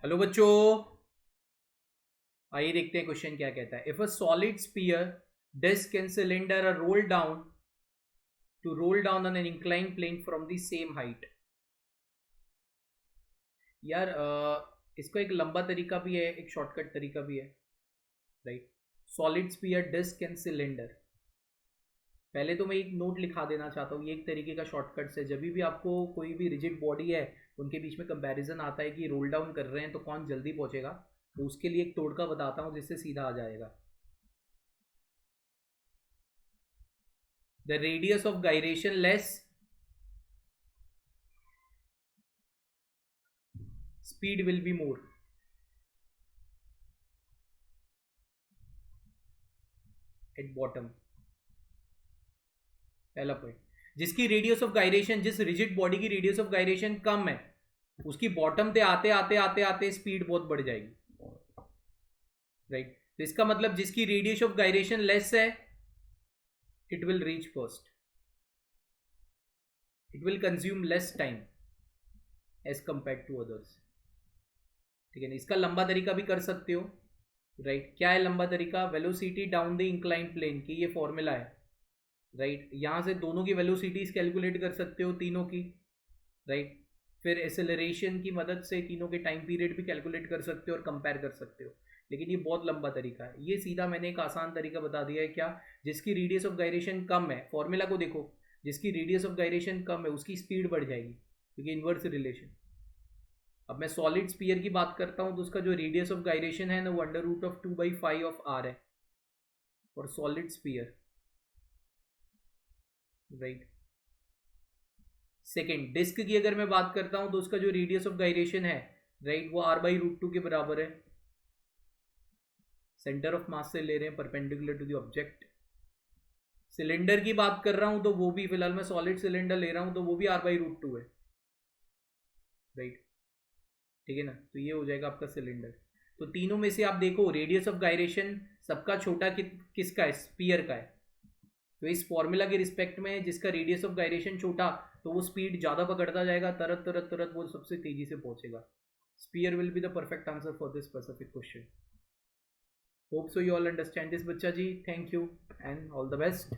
Hello बच्चों, आइए देखते हैं क्वेश्चन क्या कहता है। If a solid sphere disc and cylinder are roll down on an incline plane from the same height. यार इसको एक लंबा तरीका भी है, एक शॉर्टकट तरीका भी है, right. Solid sphere disc and cylinder, पहले तो मैं एक नोट लिखा देना चाहता हूँ, ये एक तरीके का शॉर्टकट है। जब भी आपको कोई भी रिजिड बॉडी है उनके बीच में कंपैरिजन आता है कि रोल डाउन कर रहे हैं तो कौन जल्दी पहुंचेगा, तो उसके लिए एक तोड़का बताता हूँ जिससे सीधा आ जाएगा। The radius of gyration less, speed will be more. At bottom, पहला पॉइंट। जिसकी रेडियस ऑफ गायरेशन, जिस रिजिड बॉडी की रेडियस ऑफ गायरेशन कम है, उसकी बॉटम पे आते आते आते आते स्पीड बहुत बढ़ जाएगी, राइट। तो इसका मतलब जिसकी रेडियस ऑफ गायरेशन लेस है, it will reach first, it will consume less time as compare to others. ठीक है ना, इसका लंबा तरीका भी कर सकते हो, राइट। क्या है लंबा तरीका? Velocity down the incline plane की ये फॉर्मूला है, राइट। यहां से दोनों की वेलोसिटीज कैलकुलेट कर सकते हो, तीनों की, राइट। फिर एसेलरेशन की मदद से तीनों के टाइम पीरियड भी कैलकुलेट कर सकते हो और कंपेयर कर सकते हो। लेकिन ये बहुत लंबा तरीका है, ये सीधा मैंने एक आसान तरीका बता दिया है। क्या? जिसकी रेडियस ऑफ गायरेशन कम है, फॉर्मूला को देखो, जिसकी रेडियस ऑफ गायरेशन कम है उसकी स्पीड बढ़ जाएगी, क्योंकि इन्वर्स रिलेशन। अब मैं सॉलिड स्पीयर की बात करता हूं तो उसका जो रेडियस ऑफ गायरेशन है ना, वो √2/5 ऑफ आर है for solid sphere, right. Second, disc की अगर मैं बात करता हूं तो उसका जो रेडियस ऑफ गायरेशन है, राइट, वो r/√2 के बराबर है। सेंटर ऑफ मास से ले रहे हैं, perpendicular to the object. Cylinder की बात कर रहा हूं तो वो भी, फिलहाल मैं सॉलिड सिलेंडर ले रहा हूं तो वो भी r/√2 है, राइट। ठीक है ना, तो ये हो जाएगा आपका सिलेंडर। तो तीनों में से आप देखो, रेडियस ऑफ गायरेशन सबका छोटा किसका है? स्पीयर का है। तो इस फॉर्मूला के रिस्पेक्ट में जिसका रेडियस ऑफ गायरेशन छोटा, तो वो स्पीड ज़्यादा पकड़ता जाएगा, तरत तरत तरत वो सबसे तेजी से पहुंचेगा। Sphere will be the perfect answer for this specific question. Hope so you all understand this बच्चा जी। Thank you and all the best.